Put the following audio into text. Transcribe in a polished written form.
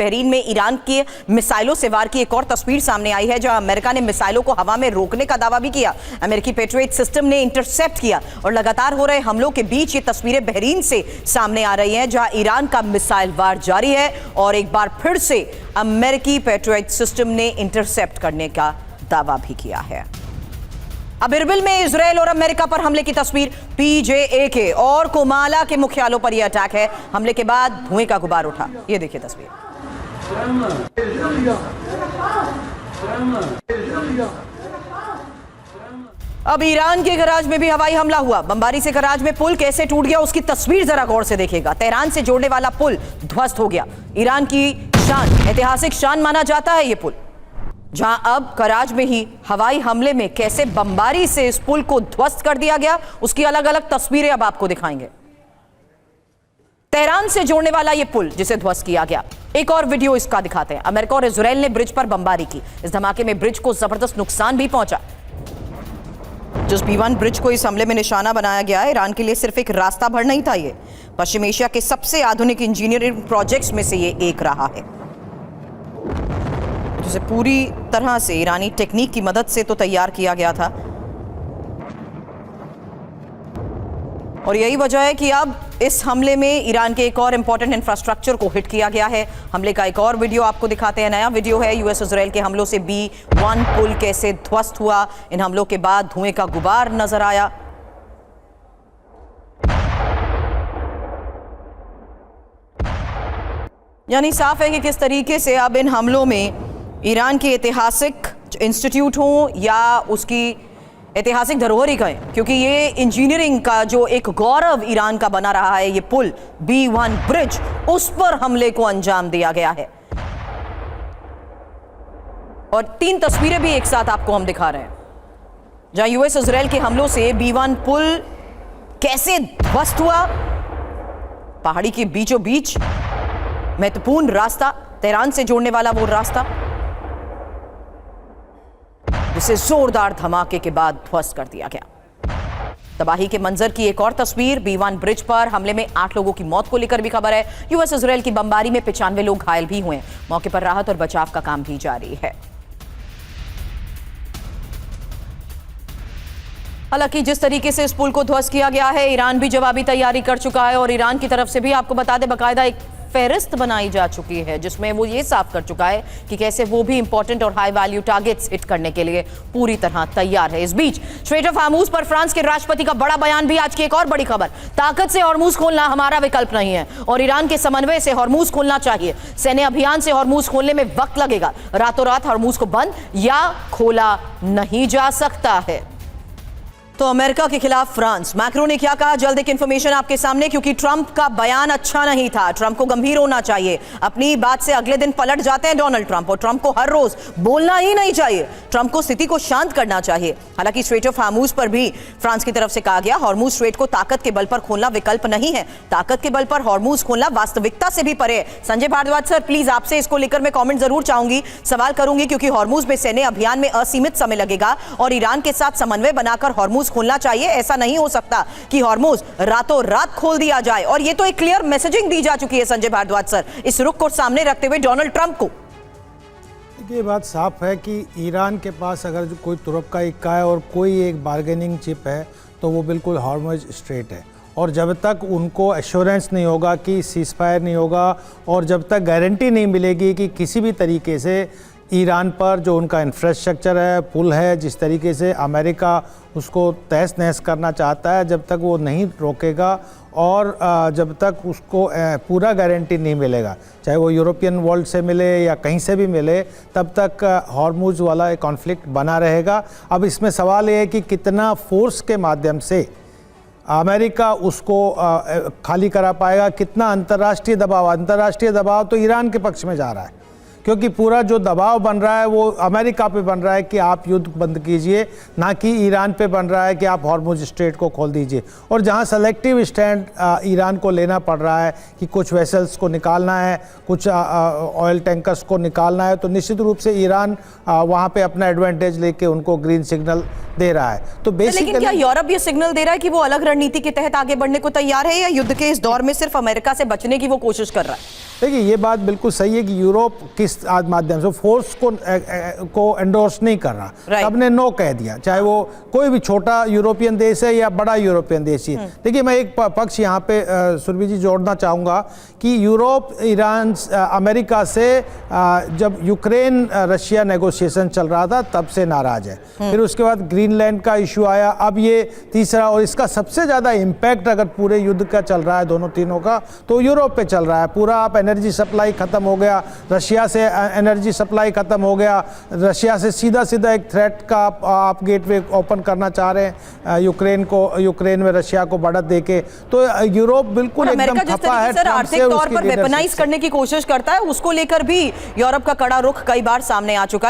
Bahrain में Iran के मिसाइलों से वार की एक और तस्वीर सामने आई है, जहां अमेरिका ने मिसाइलों को हवा में रोकने का दावा भी किया। अमेरिकी पेट्रियट सिस्टम ने इंटरसेप्ट किया और लगातार हो रहे हमलों के बीच ये तस्वीरें बहरीन से सामने आ रही हैं, जहां ईरान का मिसाइल वार जारी है और एक बार फिर से अमेरिकी पेट्रियट सिस्टम ने इंटरसेप्ट करने का दावा भी किया है। अब इरबिल में इजरायल और अमेरिका पर हमले की तस्वीर, PJAK और कोमाला के मुख्यालयों पर यह अटैक है। हमले के बाद धुएं का गुबार उठा, ये देखिए तस्वीर। अब ईरान के कराज में भी हवाई हमला हुआ। बमबारी से कराज में पुल कैसे टूट गया उसकी तस्वीर जरा गौर से देखिएगा। तेहरान से जोड़ने वाला पुल ध्वस्त हो गया। ईरान की शान, ऐतिहासिक शान माना जाता है ये पुल, जहां अब कराज में ही हवाई हमले में कैसे बमबारी से इस पुल को ध्वस्त कर दिया गया, उसकी अलग अलग तस्वीरें अब आपको दिखाएंगे। तेहरान से जोड़ने वाला यह पुल जिसे ध्वस्त किया गया, एक और वीडियो इसका दिखाते हैं। अमेरिका और इजरायल ने ब्रिज पर बमबारी की। इस धमाके में ब्रिज को जबरदस्त नुकसान भी पहुंचा। जिस B1 ब्रिज को इस हमले में निशाना बनाया गया है, ईरान के लिए सिर्फ एक रास्ता भर नहीं था, ये पश्चिम एशिया के सबसे आधुनिक इंजीनियरिंग प्रोजेक्ट्स में से ये एक रहा है, जिसे पूरी तरह से ईरानी टेक्निक की मदद से तो तैयार किया गया था। और यही वजह है कि अब इस हमले में ईरान के एक और इंपॉर्टेंट इंफ्रास्ट्रक्चर को हिट किया गया है। हमले का एक और वीडियो आपको दिखाते हैं। नया वीडियो है यूएस इजरायल के हमलों से B1 पुल कैसे ध्वस्त हुआ। इन हमलों के बाद धुएं का गुबार नजर आया। यानी साफ है कि किस तरीके से अब इन हमलों में ईरान के ऐतिहासिक इंस्टीट्यूट हो या उसकी ऐतिहासिक धरोहर ही कहें, क्योंकि ये इंजीनियरिंग का जो एक गौरव ईरान का बना रहा है, ये पुल B1 ब्रिज, उस पर हमले को अंजाम दिया गया है। और 3 तस्वीरें भी एक साथ आपको हम दिखा रहे हैं, जहां यूएस इजरायल के हमलों से B1 पुल कैसे ध्वस्त हुआ। पहाड़ी के बीचों बीच महत्वपूर्ण रास्ता, तेहरान से जोड़ने वाला वो रास्ता, जिसे जोरदार धमाके के बाद ध्वस्त कर दिया गया। तबाही के मंजर की एक और तस्वीर, B1 ब्रिज पर हमले में 8 लोगों की मौत को लेकर भी खबर है। यूएस इजरायल की बमबारी में 95 लोग घायल भी हुए। मौके पर राहत और बचाव का काम भी जारी है। हालांकि जिस तरीके से इस पुल को ध्वस्त किया गया है, ईरान भी जवाबी तैयारी कर चुका है और ईरान की तरफ से भी आपको बता दें, बाकायदा एक फेहरिस्त बनाई जा चुकी है, जिसमें वो ये साफ कर चुका है कि कैसे वो भी इंपॉर्टेंट और हाई वैल्यू टारगेट्स हिट करने के लिए पूरी तरह तैयार है। इस बीच स्ट्रेट ऑफ हार्मूज पर फ्रांस के राष्ट्रपति का बड़ा बयान भी। आज की एक और बड़ी खबर, ताकत से हॉर्मूज खोलना हमारा विकल्प नहीं है और ईरान के समन्वय से हॉर्मूज खोलना चाहिए। सैन्य अभियान से हॉर्मूज खोलने में वक्त लगेगा। रातों रात हॉर्मूज को बंद या खोला नहीं जा सकता है। तो अमेरिका के खिलाफ फ्रांस, मैक्रो ने क्या कहा, जल्द एक इंफॉर्मेशन आपके सामने, क्योंकि ट्रंप का बयान अच्छा नहीं था। ट्रंप को गंभीर होना चाहिए। अपनी बात से अगले दिन पलट जाते हैं डोनाल्ड ट्रंप, और ट्रंप को हर रोज बोलना ही नहीं चाहिए। ट्रंप को स्थिति को शांत करना चाहिए। हालांकि स्ट्रेट ऑफ हार्मूज पर भी फ्रांस की तरफ से कहा गया, हॉर्मूज स्ट्रेट को ताकत के बल पर खोलना विकल्प नहीं है। ताकत के बल पर हॉर्मूज खोलना वास्तविकता से भी परे है। संजय भारद्वाज सर, प्लीज आपसे इसको लेकर मैं कॉमेंट जरूर चाहूंगी, सवाल करूंगी, क्योंकि हॉर्मूज में सैन्य अभियान में असीमित समय लगेगा और ईरान के साथ समन्वय बनाकर हॉर्मूज खोलना चाहिए। ऐसा नहीं हो सकता कि हॉर्मूज रातों रात खोल दिया जाए, और ये तो एक क्लियर मैसेजिंग दी जा चुकी है संजय भारद्वाज सर, इस रुख को सामने रखते हुए डोनाल्ड ट्रंप को। ये बात साफ है कि ईरान के पास अगर जो कोई तुरप का इक्का है और कोई एक बार्गेनिंग चिप है, तो वो बिल्कुल हॉर्मूज स्ट्रेट है। और जब तक उनको एश्योरेंस नहीं होगा कि सीज फायर नहीं होगा, और जब तक गारंटी नहीं मिलेगी कि किसी भी तरीके से ईरान पर जो उनका इंफ्रास्ट्रक्चर है, पुल है, जिस तरीके से अमेरिका उसको तहस नहस करना चाहता है, जब तक वो नहीं रोकेगा और जब तक उसको पूरा गारंटी नहीं मिलेगा, चाहे वो यूरोपियन वर्ल्ड से मिले या कहीं से भी मिले, तब तक हॉर्मूज वाला एक कॉन्फ्लिक्ट बना रहेगा। अब इसमें सवाल ये है कि कितना फोर्स के माध्यम से अमेरिका उसको खाली करा पाएगा, कितना अंतर्राष्ट्रीय दबाव तो ईरान के पक्ष में जा रहा है, क्योंकि पूरा जो दबाव बन रहा है वो अमेरिका पे बन रहा है कि आप युद्ध बंद कीजिए, ना कि ईरान पे बन रहा है कि आप हॉर्मुज स्ट्रेट को खोल दीजिए। और जहां सेलेक्टिव स्टैंड ईरान को लेना पड़ रहा है कि कुछ वेसल्स को निकालना है, कुछ ऑयल टैंकर्स को निकालना है, तो निश्चित रूप से ईरान वहाँ पे अपना एडवांटेज लेके उनको ग्रीन सिग्नल दे रहा है। तो बेसिकली लेकिन क्या यूरोप ये सिग्नल दे रहा है कि वो अलग रणनीति के तहत आगे बढ़ने को तैयार है, या युद्ध के इस दौर में सिर्फ अमेरिका से बचने की वो कोशिश कर रहा है? देखिए ये बात बिल्कुल सही है कि यूरोप किस माध्यम से फोर्स को एंडोर्स नहीं कर रहा, Right. सबने नो कह दिया, चाहे वो कोई भी छोटा यूरोपियन देश है या बड़ा यूरोपियन देश है। देखिए मैं एक पक्ष यहाँ पे सुरभि जी जोड़ना चाहूँगा कि यूरोप ईरान अमेरिका से जब यूक्रेन रशिया नेगोशिएशन चल रहा था तब से नाराज है, फिर उसके बाद ग्रीनलैंड का इशू आया, अब ये तीसरा, और इसका सबसे ज़्यादा इम्पैक्ट अगर पूरे युद्ध का चल रहा है दोनों तीनों का तो यूरोप पे चल रहा है। पूरा आप एनर्जी सप्लाई खत्म हो गया, रशिया से एनर्जी सप्लाई खत्म हो गया, रशिया से सीधा सीधा एक थ्रेट का आप गेटवे ओपन करना चाह रहे हैं यूक्रेन में रशिया को बढ़त देके, तो यूरोप बिल्कुल एकदम खपा है। आर्थिक तौर पर वेपनाइज करने की कोशिश करता है, उसको लेकर भी यूरोप का कड़ा रुख कई बार सामने आ चुका है।